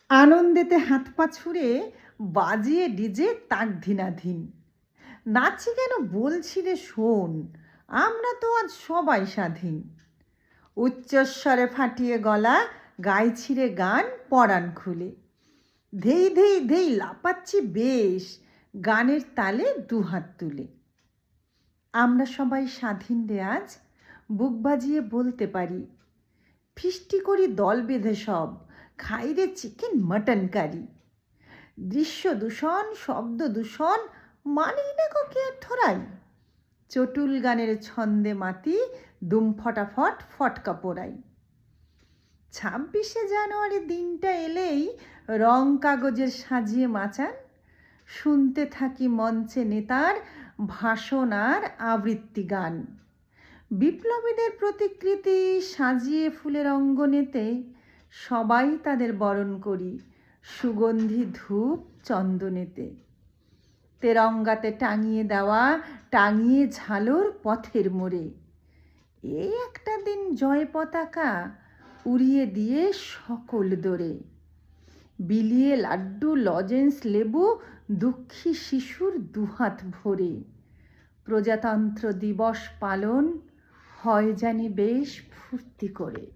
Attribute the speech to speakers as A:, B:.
A: আনন্দেতে হাত পা ছুঁড়ে বাজিয়ে ডিজে তাক ধিনাধীন। নাচি কেন বলছি রে শোন, আমরা তো আজ সবাই স্বাধীন। উচ্চস্বরে ফাটিয়ে গলা গাইছি রে গান পরাণ খুলে। ধেই ধেই ধেই লাপাচ্ছি বেশ গানের তালে দুহাত তুলে। আমরা সবাই স্বাধীন রে আজ, বুক বাজিয়ে বলতে পারি। ফিস্টি করি দল বেঁধে সব, খাই রে চিকেন মটন কারি। দৃশ্য দূষণ, শব্দ দূষণ, মানেই না কে আর ধরাই। চটুল গানের ছন্দে মাতি, দুম ফটাফট ফটকা পোড়াই। 26শে জানুয়ারি দিনটা এলেই রং কাগজের সাজিয়ে মাচান। শুনতে থাকি মঞ্চে নেতার ভাষণ আর আবৃত্তি গান। বিপ্লবীদের প্রতিকৃতি সাজিয়ে ফুলের অঙ্গনেতে সবাই তাদের বরণ করি সুগন্ধি ধূপ চন্দনেতে। তেরঙ্গাতে টাঙিয়ে দেওয়া টাঙিয়ে ঝালর পথের মোড়ে। এই একটা দিন জয় পতাকা উড়িয়ে দিয়ে সকল দোরে। বিলিয়ে লাড্ডু লজেন্স লেবু দুঃখী শিশুর দুহাত ভরে। প্রজাতন্ত্র দিবস পালন হয় জানি বেশ ফুর্তি করে।